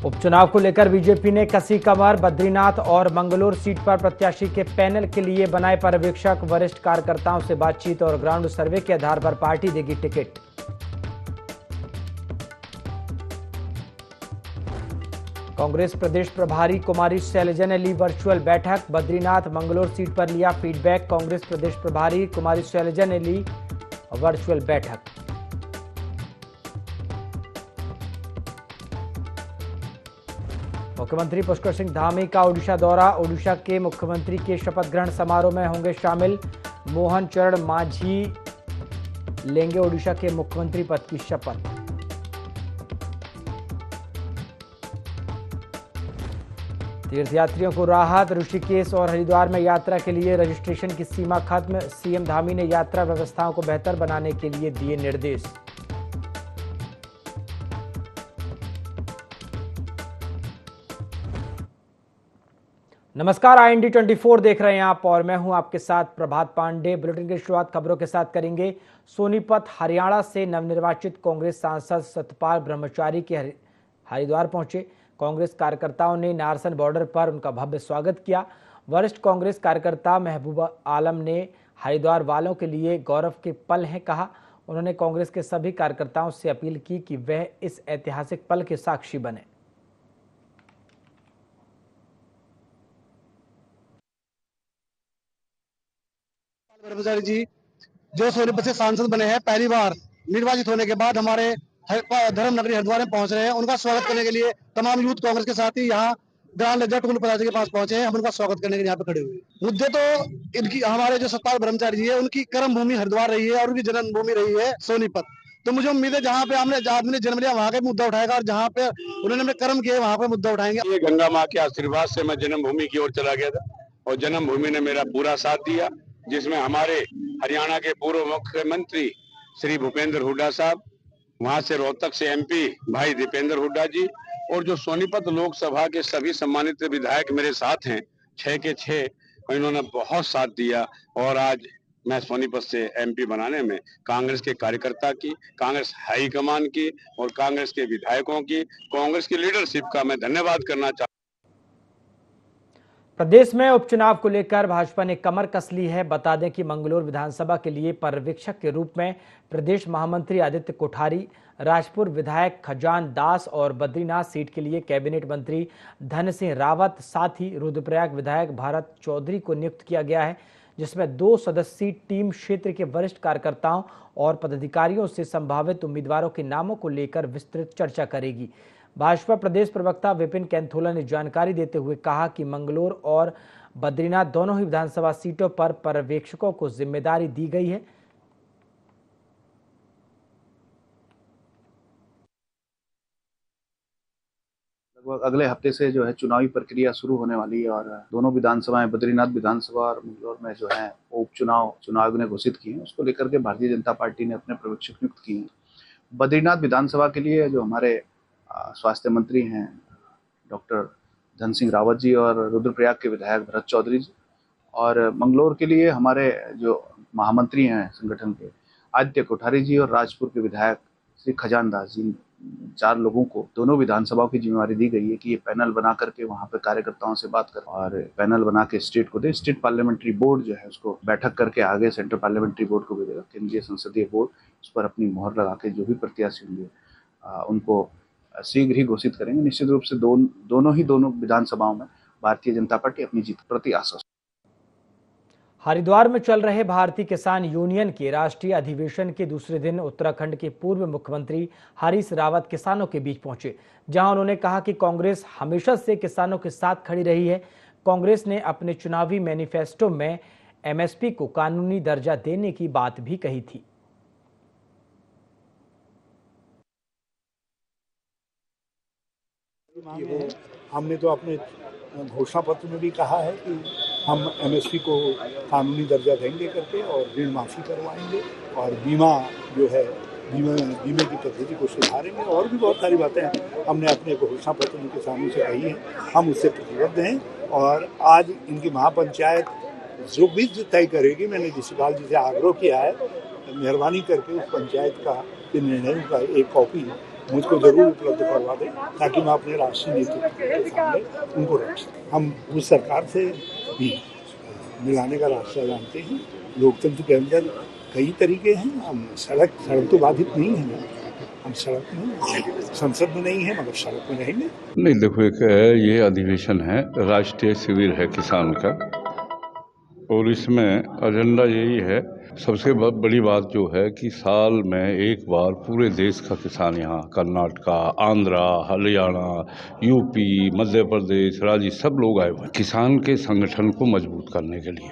उपचुनाव को लेकर बीजेपी ने कसी कमर। बद्रीनाथ और मंगलौर सीट पर प्रत्याशी के पैनल के लिए बनाए पर्यवेक्षक। वरिष्ठ कार्यकर्ताओं से बातचीत और ग्राउंड सर्वे के आधार पर पार्टी देगी टिकट। कांग्रेस प्रदेश प्रभारी कुमारी शैलजा ने ली वर्चुअल बैठक। बद्रीनाथ मंगलौर सीट पर लिया फीडबैक। कांग्रेस प्रदेश प्रभारी कुमारी शैलजा ने ली वर्चुअल बैठक। मुख्यमंत्री पुष्कर सिंह धामी का ओडिशा दौरा। ओडिशा के मुख्यमंत्री के शपथ ग्रहण समारोह में होंगे शामिल। मोहन चरण मांझी लेंगे ओडिशा के मुख्यमंत्री पद की शपथ। तीर्थयात्रियों को राहत। ऋषिकेश और हरिद्वार में यात्रा के लिए रजिस्ट्रेशन की सीमा खत्म। सीएम धामी ने यात्रा व्यवस्थाओं को बेहतर बनाने के लिए दिए निर्देश। नमस्कार, IND 24 देख रहे हैं आप और मैं हूं आपके साथ प्रभात पांडे। बुलेटिन की शुरुआत खबरों के साथ करेंगे। सोनीपत हरियाणा से नवनिर्वाचित कांग्रेस सांसद सतपाल ब्रह्मचारी के हरिद्वार पहुंचे। कांग्रेस कार्यकर्ताओं ने नारसन बॉर्डर पर उनका भव्य स्वागत किया। वरिष्ठ कांग्रेस कार्यकर्ता महबूबा आलम ने हरिद्वार वालों के लिए गौरव के पल हैं कहा। उन्होंने कांग्रेस के सभी कार्यकर्ताओं से अपील की कि वह इस ऐतिहासिक पल के साक्षी बने। ब्रह्मचारी जी जो सोनीपत से सांसद बने हैं, पहली बार निर्वाचित होने के बाद हमारे धर्म नगरी हरिद्वार में पहुंच रहे हैं। उनका स्वागत करने के लिए तमाम यूथ कांग्रेस के साथी यहाँ ग्रांड लेजर टूल प्लाजा के पास पहुंचे हैं। हम उनका स्वागत करने के लिए यहाँ पे खड़े हुए। मुद्दे तो इनकी हमारे जो सतपाल ब्रह्मचारी जी है उनकी कर्म भूमि हरिद्वार रही है और उनकी जन्मभूमि रही है सोनीपत। तो मुझे उम्मीद है जहाँ पे आदमी ने जन्म लिया वहाँ का मुद्दा उठाएगा और जहाँ पे उन्होंने अपने कर्म किए वहाँ पे मुद्दा उठाएंगे। ये गंगा माँ के आशीर्वाद से मैं जन्मभूमि की ओर चला गया था और जन्मभूमि ने मेरा पूरा साथ दिया, जिसमें हमारे हरियाणा के पूर्व मुख्यमंत्री श्री भूपेंद्र हुड्डा साहब, वहां से रोहतक से MP भाई दीपेंद्र हुड्डा जी और जो सोनीपत लोकसभा के सभी सम्मानित विधायक मेरे साथ हैं, 6 के 6, इन्होंने बहुत साथ दिया। और आज मैं सोनीपत से MP बनाने में कांग्रेस के कार्यकर्ता की, कांग्रेस हाईकमान की और कांग्रेस के विधायकों की, कांग्रेस की लीडरशिप का मैं धन्यवाद करना चाहता हूं। प्रदेश में उपचुनाव को लेकर भाजपा ने कमर कस ली है। बता दें कि मंगलौर विधानसभा के लिए पर्यवेक्षक के रूप में प्रदेश महामंत्री आदित्य कोठारी, राजपुर विधायक खजान दास और बद्रीनाथ सीट के लिए कैबिनेट मंत्री धन सिंह रावत, साथ ही रुद्रप्रयाग विधायक भारत चौधरी को नियुक्त किया गया है, जिसमें 2 सदस्यीय टीम क्षेत्र के वरिष्ठ कार्यकर्ताओं और पदाधिकारियों से संभावित उम्मीदवारों के नामों को लेकर विस्तृत चर्चा करेगी। भाजपा प्रदेश प्रवक्ता विपिन कैंथोला ने जानकारी देते हुए कहा कि मंगलौर और बद्रीनाथ दोनों ही विधानसभा सीटों पर पर्यवेक्षकों को जिम्मेदारी दी गई है। लगभग अगले हफ्ते से जो है चुनावी प्रक्रिया शुरू होने वाली है और दोनों विधानसभाएं बद्रीनाथ विधानसभा और मंगलौर में जो है उपचुनाव चुनाव ने घोषित किए हैं। उसको लेकर के भारतीय जनता पार्टी ने अपने पर्यवेक्षक नियुक्त किए हैं। बद्रीनाथ विधानसभा के लिए जो हमारे स्वास्थ्य मंत्री हैं डॉक्टर धन सिंह रावत जी और रुद्रप्रयाग के विधायक भरत चौधरी जी, और मंगलौर के लिए हमारे जो महामंत्री हैं संगठन के आदित्य कोठारी जी और राजपुर के विधायक श्री खजान दास जी, 4 लोगों को दोनों विधानसभाओं की जिम्मेवारी दी गई है कि ये पैनल बना करके वहाँ पे कार्यकर्ताओं से बात कर और पैनल बना के स्टेट को दे। स्टेट पार्लियामेंट्री बोर्ड जो है उसको बैठक करके आगे सेंट्रल पार्लियामेंट्री बोर्ड को भेजेगा। केंद्रीय संसदीय बोर्ड उस पर अपनी मोहर लगा के जो भी प्रत्याशी होंगे उनको शीघ्र ही घोषित करेंगे। निश्चित रूप से दोनों विधानसभाओं में भारतीय जनता पार्टी अपनी जीत प्रति आश्वस्त। हरिद्वार में चल रहे भारतीय किसान यूनियन के राष्ट्रीय अधिवेशन के दूसरे दिन उत्तराखंड के पूर्व मुख्यमंत्री हरीश रावत किसानों के बीच पहुंचे, जहां उन्होंने कहा कि कांग्रेस हमेशा से किसानों के साथ खड़ी रही है। कांग्रेस ने अपने चुनावी मैनिफेस्टो में MSP को कानूनी दर्जा देने की बात भी कही थी। हमने तो अपने घोषणा पत्र में भी कहा है कि हम MSP को कानूनी दर्जा देंगे करके और ऋण माफी करवाएंगे और बीमा जो है बीमे की पद्धति को सुधारेंगे और भी बहुत सारी बातें हमने अपने घोषणा पत्र में किसानों से कही हैं। हम उससे प्रतिबद्ध हैं और आज इनकी महापंचायत जो भी तय करेगी, मैंने जिसपाल जी से आग्रह किया है मेहरबानी करके उस पंचायत का निर्णयों का एक कॉपी मुझको जरूर उपलब्ध करवा दें ताकि मैं अपने राष्ट्रीय नेतृत्व के सामने उनको रख सकूं। हम उस सरकार से भी मिलाने का रास्ता जानते हैं। लोकतंत्र के अंदर कई तरीके हैं। हम सड़क तो बाधित नहीं है ना, हम सड़क में संसद में नहीं है मगर सड़क में रहेंगे। नहीं देखो, एक ये अधिवेशन है, राष्ट्रीय शिविर है किसान का, और इसमें एजेंडा यही है, सबसे बड़ी बात जो है कि साल में एक बार पूरे देश का किसान यहाँ कर्नाटका, आंध्रा, हरियाणा, यूपी, मध्य प्रदेश, राज्य सब लोग आए हुए किसान के संगठन को मजबूत करने के लिए,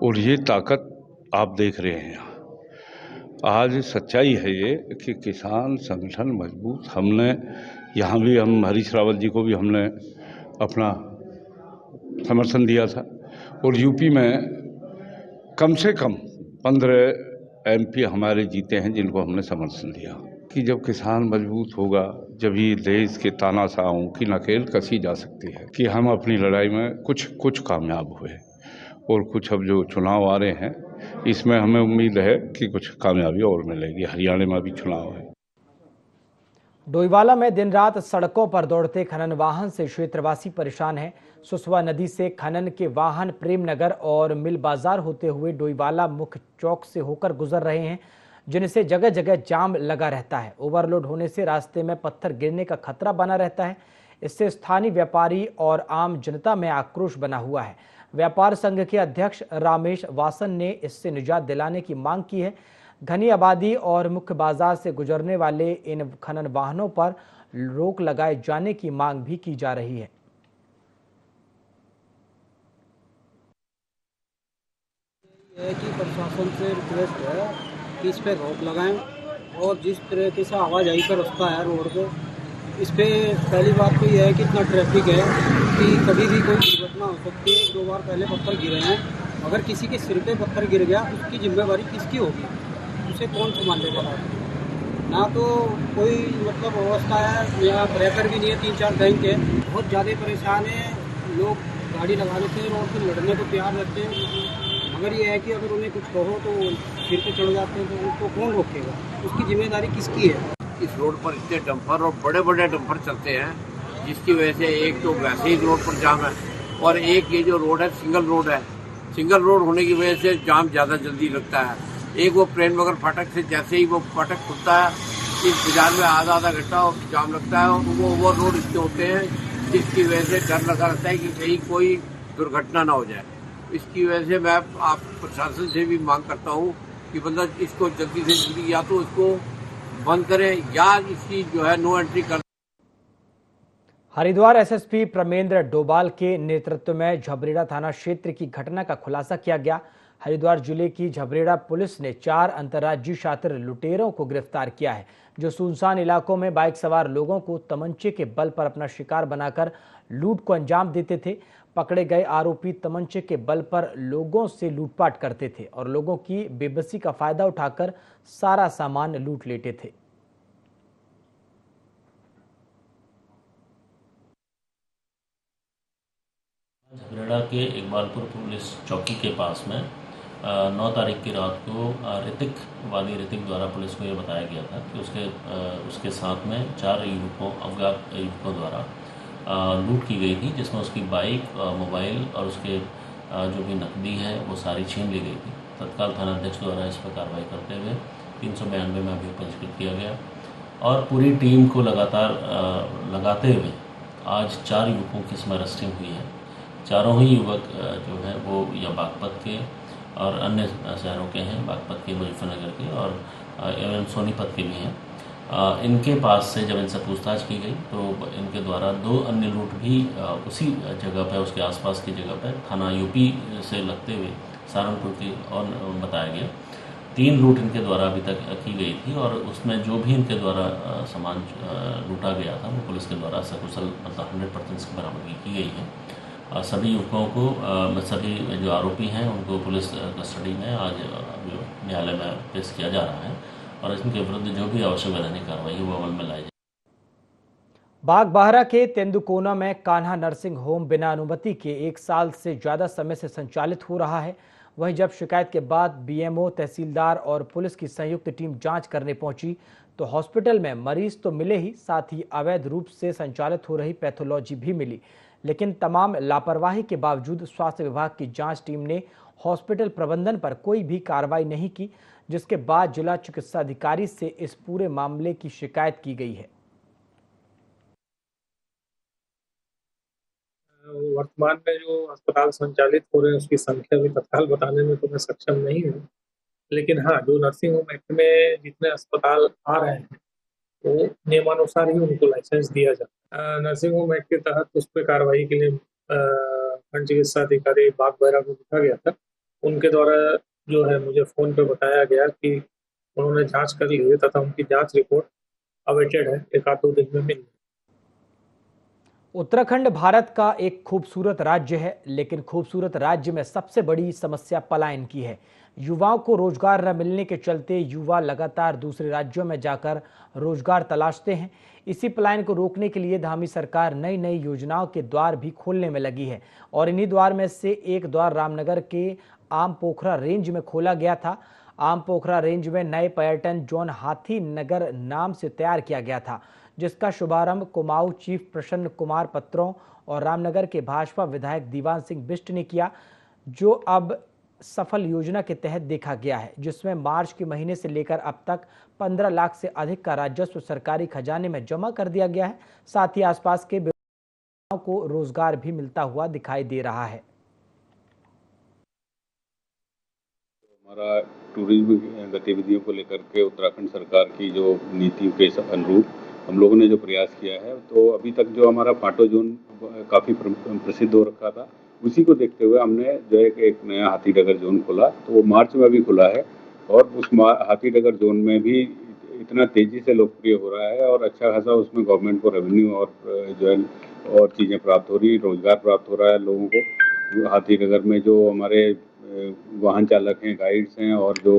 और ये ताकत आप देख रहे हैं यहाँ। आज सच्चाई है ये कि किसान संगठन मजबूत, हमने यहाँ भी हम हरीश रावत जी को भी हमने अपना समर्थन दिया था, और यूपी में कम से कम 15 MP हमारे जीते हैं जिनको हमने समर्थन दिया कि जब किसान मजबूत होगा जब ही देश के तानाशाहों की नकेल कसी जा सकती है कि हम अपनी लड़ाई में कुछ कामयाब हुए, और कुछ अब जो चुनाव आ रहे हैं इसमें हमें उम्मीद है कि कुछ कामयाबी और मिलेगी। हरियाणा में भी चुनाव है। डोईवाला में दिन रात सड़कों पर दौड़ते खनन वाहन से क्षेत्रवासी परेशान हैं। सुसवा नदी से खनन के वाहन प्रेमनगर और मिल बाजार होते हुए डोईवाला मुख्य चौक से होकर गुजर रहे हैं, जिनसे जगह जगह जाम लगा रहता है। ओवरलोड होने से रास्ते में पत्थर गिरने का खतरा बना रहता है। इससे स्थानीय व्यापारी और आम जनता में आक्रोश बना हुआ है। व्यापार संघ के अध्यक्ष रामेश वासन ने इससे निजात दिलाने की मांग की है। घनी आबादी और मुख्य बाजार से गुजरने वाले इन खनन वाहनों पर रोक लगाए जाने की मांग भी की जा रही है। कि प्रशासन से रिक्वेस्ट है कि इस पर रोक लगाएं, और जिस तरीके से आवाजाही का रास्ता है रोड पे, इस पे पहली बात तो यह है कि इतना ट्रैफिक है कि कभी भी कोई दुर्घटना हो सकती है। 2 बार पहले पत्थर गिरे हैं, अगर किसी के सिर पे पत्थर गिर गया उसकी जिम्मेवारी किसकी होगी, उसे कौन संभाल लेगा? ना तो कोई मतलब व्यवस्था है, यहाँ ब्रेकर भी नहीं है, 3-4 बैंक है, बहुत ज़्यादा परेशान है लोग। गाड़ी लगा लेते हैं, रोड पर लड़ने को तैयार रहते हैं, मगर ये है कि अगर उन्हें कुछ कहो तो सिर पे चढ़ जाते हैं, तो उनको कौन रोकेगा? उसकी जिम्मेदारी किसकी है? इस रोड पर इतने डंपर और बड़े बड़े डंपर चलते हैं, जिसकी वजह से एक तो वैसे ही रोड पर जाम है, और एक ये जो रोड है सिंगल रोड है। सिंगल रोड होने की वजह से जाम ज़्यादा जल्दी लगता है। एक वो प्रेमनगर फाटक से जैसे ही वो फाटक खुलता है, इस बाजार में आधा घंटा जाम लगता है, और वो ओवर रोड इसके होते हैं, जिसकी वजह से डर लगा रहता है कि कहीं कोई दुर्घटना ना हो जाए। इसकी वजह से मैं आप प्रशासन से भी मांग करता हूँ कि बंदा इसको जल्दी से जल्दी या तो इसको बंद करें या इसकी जो है नो एंट्री कर। हरिद्वार एसएसपी प्रमेंद्र डोभाल के नेतृत्व में झबरेड़ा थाना क्षेत्र की घटना का खुलासा किया गया। हरिद्वार जिले की झबरेड़ा पुलिस ने 4 अंतर्राज्यीय शातिर लुटेरों को गिरफ्तार किया है, जो सुनसान इलाकों में बाइक सवार लोगों को तमंचे के बल पर अपना शिकार बनाकर लूट को अंजाम देते थे। पकड़े गए आरोपी तमंचे के बल पर लोगों से लूटपाट करते थे और लोगों की बेबसी का फायदा उठाकर सारा सामान लूट लेते थे। झबरेड़ा के इकबालपुर पुलिस चौकी के पास में 9 तारीख की रात को ऋतिक द्वारा पुलिस को ये बताया गया था कि उसके साथ में 4 अज्ञात युवकों द्वारा लूट की गई थी, जिसमें उसकी बाइक, मोबाइल और उसके जो भी नकदी है वो सारी छीन ली गई थी। तत्काल थाना अध्यक्ष द्वारा इस पर कार्रवाई करते हुए 392 में अभियोग पंजीकृत किया गया, और पूरी टीम को लगाते हुए आज 4 युवकों की इसमें अरेस्टिंग हुई है। चारों ही युवक जो है वो या बागपत के और अन्य शहरों के हैं, बागपत के, मुजफ्फरनगर के और एवं सोनीपत के भी हैं। इनके पास से जब इनसे पूछताछ की गई तो इनके द्वारा 2 अन्य लूट भी उसी जगह पर, उसके आसपास की जगह पर थाना यूपी से लगते हुए सहारनपुर की और बताया गया। 3 लूट इनके द्वारा अभी तक की गई थी, और उसमें जो भी इनके द्वारा सामान लूटा गया था वो पुलिस के द्वारा सकुशल मतलब 100% बरामदगी की गई है। सभी युवकों को, सभी जो आरोपी हैं उनको पुलिस कस्टडी में आज न्यायालय में पेश किया जा रहा है, और इनके विरुद्ध जो भी आवश्यक वैधानिक कार्रवाई है वो अमल में लाई जाए। बागबाहरा के तेंदुकोना में कान्हा नर्सिंग होम बिना अनुमति के 1 साल से ज्यादा समय से संचालित हो रहा है। वहीं जब शिकायत के बाद बीएमओ, तहसीलदार और पुलिस की संयुक्त टीम जांच करने पहुंची तो हॉस्पिटल में मरीज तो मिले ही, साथ ही अवैध रूप से संचालित हो रही पैथोलॉजी भी मिली। लेकिन तमाम लापरवाही के बावजूद स्वास्थ्य विभाग की जांच टीम ने हॉस्पिटल प्रबंधन पर कोई भी कार्रवाई नहीं की, जिसके बाद जिला चिकित्सा अधिकारी से इस पूरे मामले की शिकायत की गई है। वर्तमान में जो अस्पताल संचालित हो रहे हैं उसकी संख्या भी तत्काल बताने में तो मैं सक्षम नहीं हूँ, लेकिन हाँ, जो नर्सिंग होम एक्ट में जितने अस्पताल आ रहे हैं वो नियमानुसार ही उनको लाइसेंस दिया जाता है। नर्सिंग होम एक्ट के तहत उस पर कार्रवाई के लिए खंड चिकित्सा अधिकारी बाग बैरा को लिखा गया था। उनके द्वारा जो है मुझे फ़ोन पे बताया गया कि उन्होंने जांच कर ली है तथा उनकी जांच रिपोर्ट अवेटेड है, 1-2 दिन में मिल। उत्तराखंड भारत का एक खूबसूरत राज्य है, लेकिन खूबसूरत राज्य में सबसे बड़ी समस्या पलायन की है। युवाओं को रोजगार न मिलने के चलते युवा लगातार दूसरे राज्यों में जाकर रोजगार तलाशते हैं। इसी पलायन को रोकने के लिए धामी सरकार नई नई योजनाओं के द्वार भी खोलने में लगी है और इन्हीं द्वार में से एक द्वार रामनगर के आम पोखरा रेंज में खोला गया था। आम पोखरा रेंज में नए पर्यटन जोन हाथी नगर नाम से तैयार किया गया था, जिसका शुभारंभ कुमाऊं चीफ प्रसन्न कुमार पत्रों और रामनगर के भाजपा विधायक दीवान सिंह बिष्ट ने किया, जो अब सफल योजना के तहत देखा गया है, जिसमें मार्च के महीने से लेकर अब तक 15 लाख से अधिक का राजस्व सरकारी खजाने में जमा कर दिया गया है। साथ ही आसपास के व्यवसायों को रोजगार भी मिलता हुआ दिखाई दे रहा है। हमारा टूरिज्म गतिविधियों को लेकर के उत्तराखंड सरकार की जो नीतियों के अनुरूप हम लोगों ने जो प्रयास किया है, तो अभी तक जो हमारा फाटो जोन काफ़ी प्रसिद्ध हो रखा था, उसी को देखते हुए हमने जो है कि एक नया हाथीडगर जोन खोला। तो वो मार्च में भी खुला है और उस हाथीडगर जोन में भी इतना तेज़ी से लोकप्रिय हो रहा है और अच्छा खासा उसमें गवर्नमेंट को रेवेन्यू और जो है और चीज़ें प्राप्त हो रही, रोजगार प्राप्त हो रहा है लोगों को। हाथीडगर में जो हमारे वाहन चालक हैं, गाइड्स हैं और जो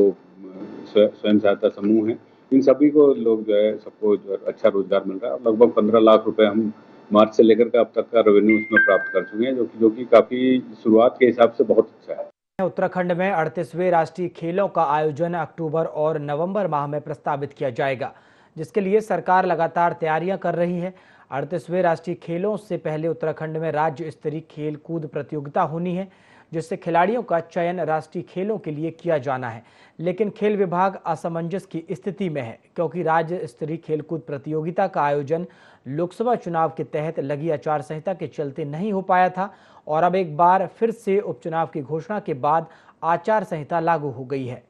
स्वयं सहायता समूह हैं, इन सभी को लोग जो है सबको जो अच्छा रोजगार मिल रहा है। लगभग 15 लाख रुपए हम मार्च से लेकर के अब तक का रेवेन्यू उसमें प्राप्त कर चुके हैं, जो कि काफ़ी शुरुआत के हिसाब से बहुत अच्छा है। उत्तराखंड में 38वें राष्ट्रीय खेलों का आयोजन अक्टूबर और नवंबर माह में प्रस्तावित किया जाएगा, जिसके लिए सरकार लगातार तैयारियां कर रही है। 38वें राष्ट्रीय खेलों से पहले उत्तराखंड में राज्य स्तरीय खेल कूद प्रतियोगिता होनी है, जिससे खिलाड़ियों का चयन राष्ट्रीय खेलों के लिए किया जाना है। लेकिन खेल विभाग असमंजस की स्थिति में है, क्योंकि राज्य स्तरीय खेलकूद प्रतियोगिता का आयोजन लोकसभा चुनाव के तहत लगी आचार संहिता के चलते नहीं हो पाया था और अब एक बार फिर से उपचुनाव की घोषणा के बाद आचार संहिता लागू हो गई है।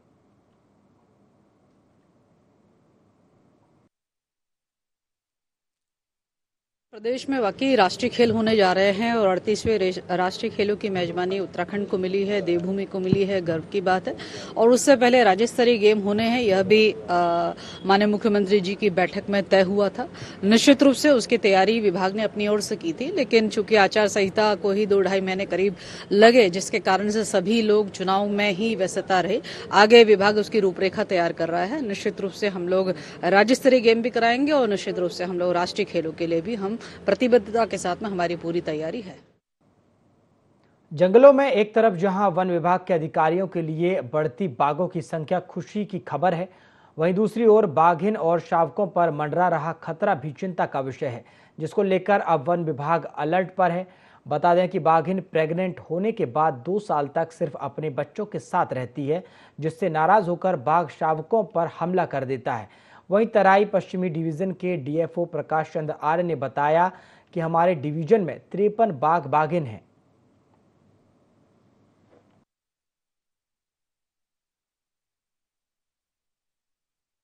प्रदेश में वाकई राष्ट्रीय खेल होने जा रहे हैं और 38वें राष्ट्रीय खेलों की मेजबानी उत्तराखंड को मिली है, देवभूमि को मिली है, गर्व की बात है। और उससे पहले राज्य स्तरीय गेम होने हैं, यह भी माननीय मुख्यमंत्री जी की बैठक में तय हुआ था। निश्चित रूप से उसकी तैयारी विभाग ने अपनी ओर से की थी, लेकिन चूंकि आचार संहिता को ही 2-2.5 महीने करीब लगे, जिसके कारण से सभी लोग चुनाव में ही व्यस्तता रहे। आगे विभाग उसकी रूपरेखा तैयार कर रहा है। निश्चित रूप से हम लोग राज्य स्तरीय गेम भी कराएंगे और निश्चित रूप से हम लोग राष्ट्रीय खेलों के लिए भी हम प्रतिबद्धता के साथ में हमारी पूरी तैयारी है। जंगलों में एक तरफ जहां वन विभाग के अधिकारियों के लिए बढ़ती बाघों की संख्या खुशी की खबर है, वहीं दूसरी ओर बाघिन और शावकों पर मंडरा रहा खतरा भी चिंता का विषय है, जिसको लेकर अब वन विभाग अलर्ट पर है। बता दें कि बाघिन प्रेग्नेंट होने के बाद 2 साल तक सिर्फ अपने बच्चों के साथ रहती है, जिससे नाराज होकर बाघ शावकों पर हमला कर देता है। वहीं तराई पश्चिमी डिवीजन के डीएफओ प्रकाश चंद्र आर्य ने बताया कि हमारे डिवीजन में 53 बाघ बाघिन हैं।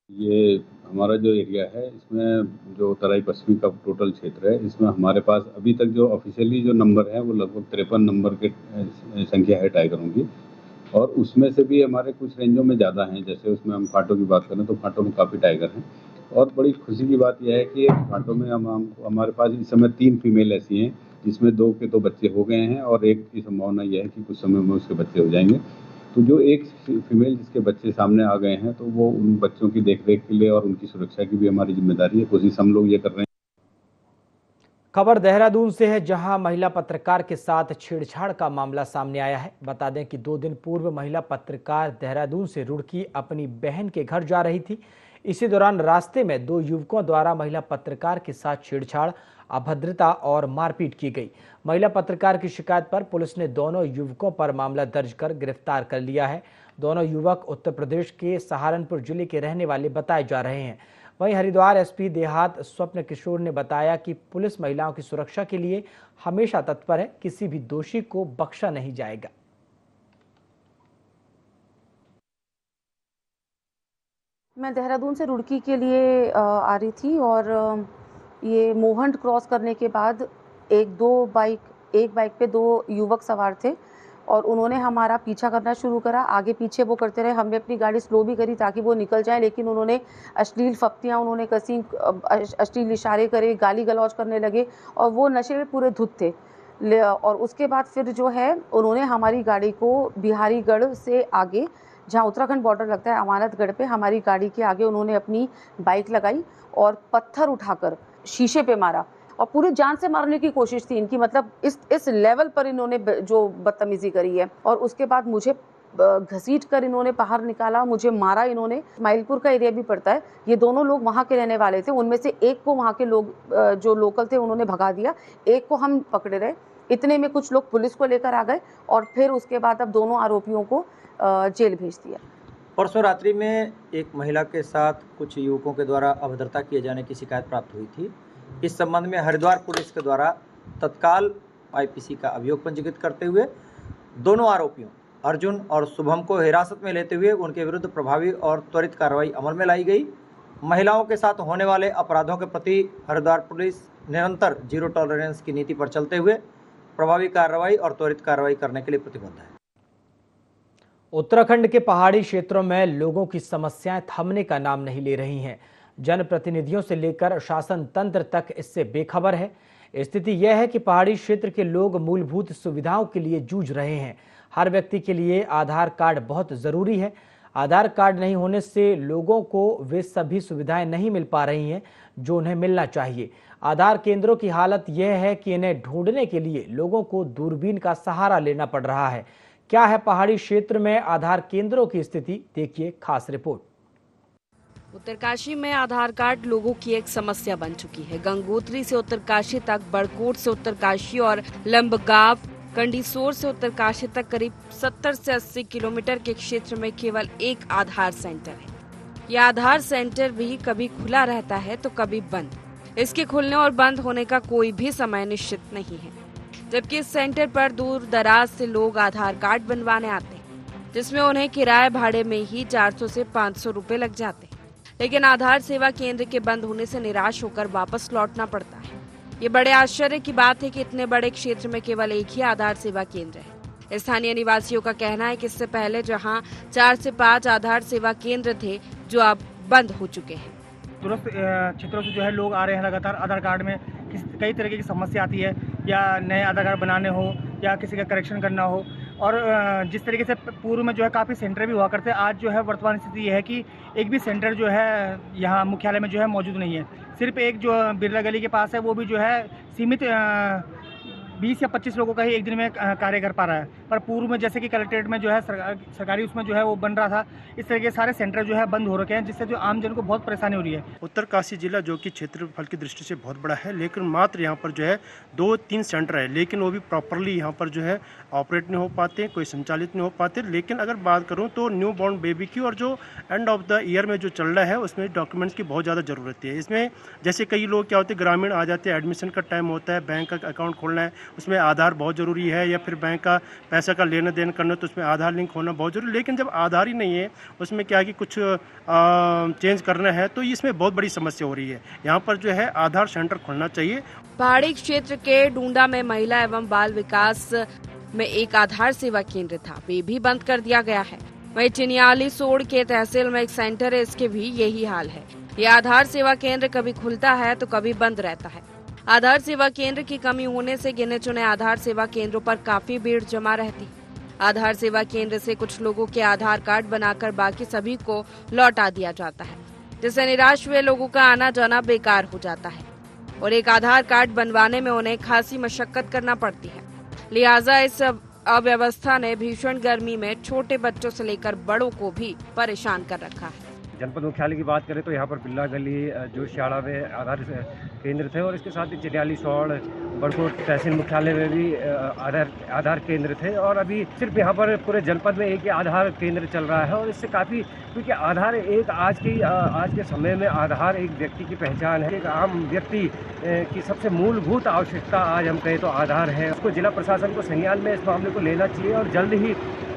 ये हमारा जो एरिया है, इसमें जो तराई पश्चिमी का टोटल क्षेत्र है, इसमें हमारे पास अभी तक जो ऑफिशियली जो नंबर है वो लगभग 53 नंबर के संख्या है टाइगरों की, और उसमें से भी हमारे कुछ रेंजों में ज़्यादा हैं। जैसे उसमें हम फाटो की बात करें तो फाटो में काफ़ी टाइगर हैं। और बड़ी खुशी की बात यह है कि फाटो में हमारे पास इस समय 3 फीमेल ऐसी हैं, जिसमें 2 के तो बच्चे हो गए हैं और एक की संभावना यह है कि कुछ समय में उसके बच्चे हो जाएंगे। तो जो एक फीमेल जिसके बच्चे सामने आ गए हैं, तो वो उन बच्चों की देखरेख के लिए और उनकी सुरक्षा की भी हमारी जिम्मेदारी है। कोशिश हम लोग ये कर रहे हैं। खबर देहरादून से है, जहां महिला पत्रकार के साथ छेड़छाड़ का मामला सामने आया है। बता दें कि 2 दिन पूर्व महिला पत्रकार देहरादून से रुड़की अपनी बहन के घर जा रही थी। इसी दौरान रास्ते में 2 युवकों द्वारा महिला पत्रकार के साथ छेड़छाड़, अभद्रता और मारपीट की गई। महिला पत्रकार की शिकायत पर पुलिस ने दोनों युवकों पर मामला दर्ज कर गिरफ्तार कर लिया है। दोनों युवक उत्तर प्रदेश के सहारनपुर जिले के रहने वाले बताए जा रहे हैं। वहीं हरिद्वार एसपी देहात स्वप्न किशोर ने बताया कि पुलिस महिलाओं की सुरक्षा के लिए हमेशा तत्पर है, किसी भी दोषी को बख्शा नहीं जाएगा। मैं देहरादून से रुड़की के लिए आ रही थी और ये मोहंड क्रॉस करने के बाद एक बाइक पे 2 युवक सवार थे और उन्होंने हमारा पीछा करना शुरू करा। आगे पीछे वो करते रहे। हमने अपनी गाड़ी स्लो भी करी ताकि वो निकल जाए, लेकिन उन्होंने अश्लील फप्तियाँ उन्होंने कसी, अश्लील इशारे करे, गाली गलौज करने लगे और वो नशे में पूरे धुत थे। और उसके बाद फिर जो है उन्होंने हमारी गाड़ी को बिहारीगढ़ से आगे, जहाँ उत्तराखंड बॉर्डर लगता है, अमानतगढ़ पे हमारी गाड़ी के आगे उन्होंने अपनी बाइक लगाई और पत्थर उठाकर शीशे पे मारा और पूरी जान से मारने की कोशिश थी इनकी। मतलब इस लेवल पर इन्होंने जो बदतमीजी करी है। और उसके बाद मुझे घसीट कर इन्होंने बाहर निकाला, मुझे मारा इन्होंने। इस्माइलपुर का एरिया भी पड़ता है। ये दोनों लोग वहाँ के रहने वाले थे। उनमें से एक को वहाँ के लोग जो लोकल थे उन्होंने भगा दिया, एक को हम पकड़े रहे। इतने में कुछ लोग पुलिस को लेकर आ गए और फिर उसके बाद अब दोनों आरोपियों को जेल भेज दिया। परसों रात्रि में एक महिला के साथ कुछ युवकों के द्वारा अभद्रता किए जाने की शिकायत प्राप्त हुई थी। इस संबंध में हरिद्वार पुलिस के द्वारा तत्काल आईपीसी का अभियोग पंजीकृत करते हुए दोनों आरोपियों अर्जुन और शुभम को हिरासत में लेते हुए उनके विरुद्ध प्रभावी और त्वरित कार्रवाई अमल में लाई गई। महिलाओं के साथ होने वाले अपराधों के प्रति हरिद्वार पुलिस निरंतर जीरो टॉलरेंस की नीति पर चलते हुए प्रभावी कार्रवाई और त्वरित कार्रवाई करने के लिए प्रतिबद्ध है। उत्तराखंड के पहाड़ी क्षेत्रों में लोगों की समस्याएं थमने का नाम नहीं ले रही हैं। जनप्रतिनिधियों से लेकर शासन तंत्र तक इससे बेखबर है। स्थिति यह है कि पहाड़ी क्षेत्र के लोग मूलभूत सुविधाओं के लिए जूझ रहे हैं। हर व्यक्ति के लिए आधार कार्ड बहुत जरूरी है। आधार कार्ड नहीं होने से लोगों को वे सभी सुविधाएं नहीं मिल पा रही हैं जो उन्हें मिलना चाहिए। आधार केंद्रों की हालत यह है कि इन्हें ढूंढने के लिए लोगों को दूरबीन का सहारा लेना पड़ रहा है। क्या है पहाड़ी क्षेत्र में आधार केंद्रों की स्थिति, देखिए खास रिपोर्ट। उत्तरकाशी में आधार कार्ड लोगों की एक समस्या बन चुकी है। गंगोत्री से उत्तरकाशी तक, बड़कोट से उत्तरकाशी और लंबगांव, कंडीसोर से उत्तरकाशी तक करीब 70 से 80 किलोमीटर के क्षेत्र में केवल एक आधार सेंटर है। यह आधार सेंटर भी कभी खुला रहता है तो कभी बंद। इसके खुलने और बंद होने का कोई भी समय निश्चित नहीं है, जबकि इस सेंटर पर दूर दराज से लोग आधार कार्ड बनवाने आते हैं, जिसमें उन्हें किराए भाड़े में ही 400 से 500 रुपए लग जाते हैं। लेकिन आधार सेवा केंद्र के बंद होने से निराश होकर वापस लौटना पड़ता है। ये बड़े आश्चर्य की बात है कि इतने बड़े क्षेत्र में केवल एक ही आधार सेवा केंद्र है। स्थानीय निवासियों का कहना है कि इससे पहले जहां 4 से 5 आधार सेवा केंद्र थे, जो अब बंद हो चुके हैं। दूरस्थ क्षेत्रों से जो है लोग आ रहे हैं लगातार। आधार कार्ड में कई तरह की समस्या आती है, या नए आधार कार्ड बनाने हो या किसी का करेक्शन करना हो। और जिस तरीके से पूर्व में जो है काफ़ी सेंटर भी हुआ करते हैं, आज जो है वर्तमान स्थिति ये है कि एक भी सेंटर जो है यहाँ मुख्यालय में जो है मौजूद नहीं है। सिर्फ एक जो बिरला गली के पास है, वो भी जो है सीमित 20 या 25 लोगों का ही एक दिन में कार्य कर पा रहा है। पर पूर्व में जैसे कि कलेक्ट्रेट में जो है सरकारी उसमें जो है वो बन रहा था, इस तरह के सारे सेंटर जो है बंद हो रखे हैं, जिससे जो आम जन को बहुत परेशानी हो रही है। उत्तरकाशी जिला जो कि क्षेत्रफल की दृष्टि से बहुत बड़ा है, लेकिन मात्र यहाँ पर जो है 2-3 सेंटर है, लेकिन वो भी प्रॉपरली यहाँ पर जो है ऑपरेट नहीं हो पाते, कोई संचालित नहीं हो पाते। लेकिन अगर बात करूँ तो न्यू बॉर्न बेबी की और जो एंड ऑफ द ईयर में जो चल रहा है, उसमें डॉक्यूमेंट्स की बहुत ज़्यादा ज़रूरत है। इसमें जैसे कई लोग क्या होते हैं, ग्रामीण आ जाते हैं, एडमिशन का टाइम होता है, बैंक का अकाउंट खोलना है, उसमें आधार बहुत ज़रूरी है, या फिर बैंक का पैसा का लेन देन करना तो उसमें आधार लिंक होना बहुत ज़रूरी। लेकिन जब आधार ही नहीं है, उसमें क्या है कि कुछ चेंज करना है, तो इसमें बहुत बड़ी समस्या हो रही है। यहाँ पर जो है आधार सेंटर खोलना चाहिए। पहाड़ी क्षेत्र के डूंडा में महिला एवं बाल विकास में एक आधार सेवा केंद्र था, वे भी बंद कर दिया गया है। वहीं चिनियाली सोड़ के तहसील में एक सेंटर है, इसके भी यही हाल है। यह आधार सेवा केंद्र कभी खुलता है तो कभी बंद रहता है। आधार सेवा केंद्र की कमी होने से गिने चुने आधार सेवा केंद्रों पर काफी भीड़ जमा रहती। आधार सेवा केंद्र से कुछ लोगों के आधार कार्ड बनाकर बाकी सभी को लौटा दिया जाता है, जिससे निराश हुए लोगों का आना जाना बेकार हो जाता है। और एक आधार कार्ड बनवाने में उन्हें खासी मशक्कत करना पड़ती है। लिहाजा इस अव्यवस्था ने भीषण गर्मी में छोटे बच्चों से लेकर बड़ों को भी परेशान कर रखा है। जनपद मुख्यालय की बात करें तो यहाँ पर बिल्ला गली जोशियाड़ा में आधार केंद्र थे और इसके साथ ही चिन्याली सौड़ बड़कोट तहसील मुख्यालय में भी आधार केंद्र थे और अभी सिर्फ यहाँ पर पूरे जनपद में एक ही आधार केंद्र चल रहा है। और इससे काफ़ी, क्योंकि आधार एक आज के समय में आधार एक व्यक्ति की पहचान है, एक आम व्यक्ति की सबसे मूलभूत आवश्यकता आज हम कहें तो आधार है। उसको जिला प्रशासन को संज्ञान में इस मामले को लेना चाहिए और जल्द ही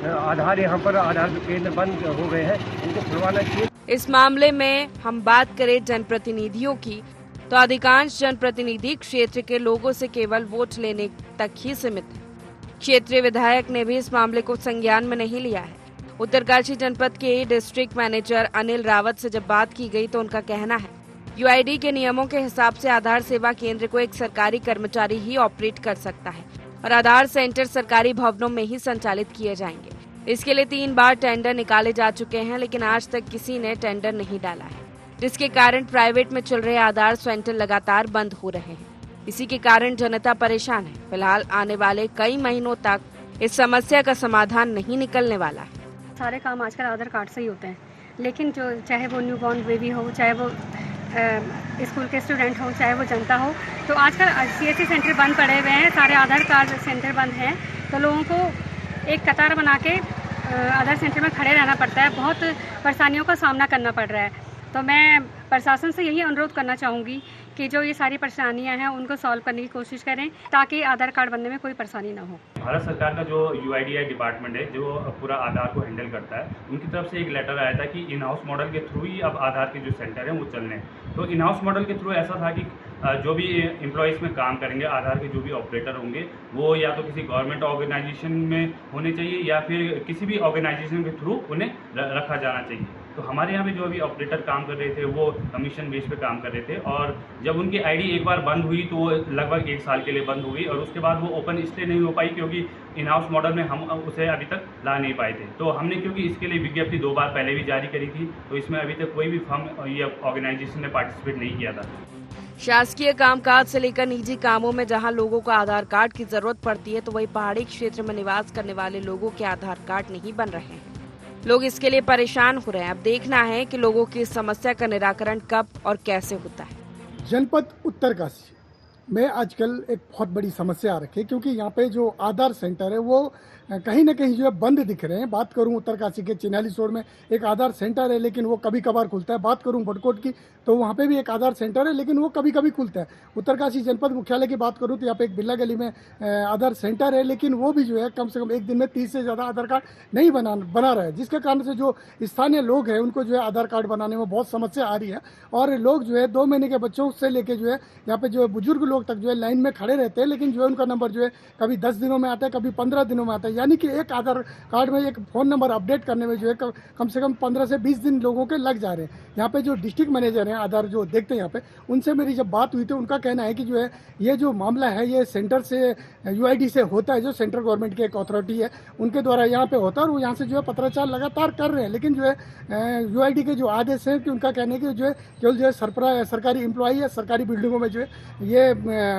आधार यहाँ पर आधार केंद्र बंद हो गए हैं, इनको खुलवाना चाहिए। इस मामले में हम बात करें जनप्रतिनिधियों की तो अधिकांश जनप्रतिनिधि क्षेत्र के लोगों से केवल वोट लेने तक ही सीमित है। क्षेत्रीय विधायक ने भी इस मामले को संज्ञान में नहीं लिया है। उत्तरकाशी जनपद के डिस्ट्रिक्ट मैनेजर अनिल रावत से जब बात की गई तो उनका कहना है यूआईडी के नियमों के हिसाब से आधार सेवा केंद्र को एक सरकारी कर्मचारी ही ऑपरेट कर सकता है और आधार सेंटर सरकारी भवनों में ही संचालित किए जाएंगे। इसके लिए 3 बार टेंडर निकाले जा चुके हैं, लेकिन आज तक किसी ने टेंडर नहीं डाला है, जिसके कारण प्राइवेट में चल रहे आधार सेंटर लगातार बंद हो रहे हैं। इसी के कारण जनता परेशान है। फिलहाल आने वाले कई महीनों तक इस समस्या का समाधान नहीं निकलने वाला है। सारे काम आजकल आधार कार्ड से ही होते हैं, लेकिन जो चाहे वो न्यू बॉर्न बेबी हो, चाहे वो स्कूल के स्टूडेंट हो, चाहे वो जनता हो, तो आजकल CSC सेंटर बंद पड़े हुए हैं, सारे आधार कार्ड सेंटर बंद हैं। तो लोगों को एक कतार बना के आधार सेंटर में खड़े रहना पड़ता है, बहुत परेशानियों का सामना करना पड़ रहा है। तो मैं प्रशासन से यही अनुरोध करना चाहूँगी कि जो ये सारी परेशानियां हैं उनको सॉल्व करने की कोशिश करें ताकि आधार कार्ड बनने में कोई परेशानी ना हो। भारत सरकार का जो UIDAI डिपार्टमेंट है जो पूरा आधार को हैंडल करता है, उनकी तरफ से एक लेटर आया था कि इन हाउस मॉडल के थ्रू ही अब आधार के जो सेंटर हैं वो चलने हैं। तो इन हाउस मॉडल के थ्रू ऐसा था कि जो भी एम्प्लॉयज़ में काम करेंगे, आधार के जो भी ऑपरेटर होंगे, वो या तो किसी गवर्नमेंट ऑर्गेनाइजेशन में होने चाहिए या फिर किसी भी ऑर्गेनाइजेशन के थ्रू उन्हें रखा जाना चाहिए। तो हमारे यहाँ पे जो अभी ऑपरेटर काम कर रहे थे वो कमीशन बेस पे काम कर रहे थे और जब उनकी आईडी एक बार बंद हुई तो वो लगभग 1 साल के लिए बंद हो गई और उसके बाद वो ओपन इसलिए नहीं हो पाई क्योंकि इन हाउस मॉडल में हम उसे अभी तक ला नहीं पाए थे। तो हमने क्योंकि इसके लिए विज्ञप्ति 2 बार पहले भी जारी करी थी, तो इसमें अभी तक कोई भी फर्म या ऑर्गेनाइजेशन ने पार्टिसिपेट नहीं किया था। शासकीय कामकाज से लेकर निजी कामों में जहां लोगों को आधार कार्ड की जरूरत पड़ती है, तो वहीं पहाड़ी क्षेत्र में निवास करने वाले लोगों के आधार कार्ड नहीं बन रहे हैं। लोग इसके लिए परेशान हो रहे हैं। अब देखना है कि लोगों की समस्या का निराकरण कब और कैसे होता है। जनपद उत्तरकाशी में आजकल एक बहुत बड़ी समस्या आ रखी है क्योंकि यहाँ पे जो आधार सेंटर है वो कहीं ना कहीं जो है बंद दिख रहे हैं। बात करूं उत्तरकाशी के चिन्याली सोड़ में एक आधार सेंटर है लेकिन वो कभी कभार खुलता है। बात करूं बड़कोट की तो वहाँ पे भी एक आधार सेंटर है लेकिन वो कभी कभी खुलता है। उत्तरकाशी जनपद मुख्यालय की बात करूं तो यहाँ पे एक बिल्ला गली में आधार सेंटर है लेकिन वो भी जो है कम से कम एक दिन में 30 से ज़्यादा आधार कार्ड नहीं बना रहा है, जिसके कारण से जो स्थानीय लोग हैं उनको जो है आधार कार्ड बनाने में बहुत समस्या आ रही है। और लोग जो है 2 महीने के बच्चों से लेके जो है यहाँ पे जो है बुजुर्ग लोग तक जो है लाइन में खड़े रहते हैं, लेकिन जो है उनका नंबर जो है कभी 10 दिनों में आता है, कभी 15 दिनों में आता है। यानी कि एक आधार कार्ड में एक फ़ोन नंबर अपडेट करने में जो है कम से कम 15 से 20 दिन लोगों के लग जा रहे हैं। यहाँ पे जो डिस्ट्रिक्ट मैनेजर हैं आधार जो देखते हैं यहाँ पे, उनसे मेरी जब बात हुई तो उनका कहना है कि जो है ये जो मामला है ये सेंटर से UID से होता है, जो सेंट्रल गवर्नमेंट की एक अथॉरिटी है उनके द्वारा यहाँ पे होता है और वो यहाँ से जो है पत्राचार लगातार कर रहे हैं। लेकिन जो है UID के जो आदेश हैं कि उनका कहना है कि जो है केवल जो है सरकारी एम्प्लॉई या सरकारी बिल्डिंगों में जो है ये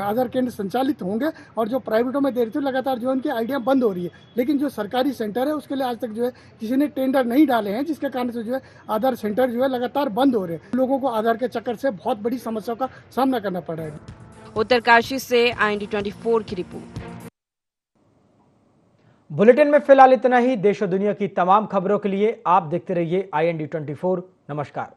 आधार केंद्र संचालित होंगे और जो प्राइवेटों में दे रहे थे लगातार जो उनकी आईडियाँ बंद हो रही है। लेकिन जो सरकारी सेंटर है उसके लिए आज तक जो है किसी ने टेंडर नहीं डाले हैं, जिसके कारण से जो है आधार सेंटर जो है लगातार बंद हो रहे हैं। लोगों को आधार के चक्कर से बहुत बड़ी समस्याओं का सामना करना पड़ रहा है। उत्तरकाशी से IND24 की रिपोर्ट। बुलेटिन में फिलहाल इतना ही। देश और दुनिया की तमाम खबरों के लिए आप देखते रहिए IND24। नमस्कार।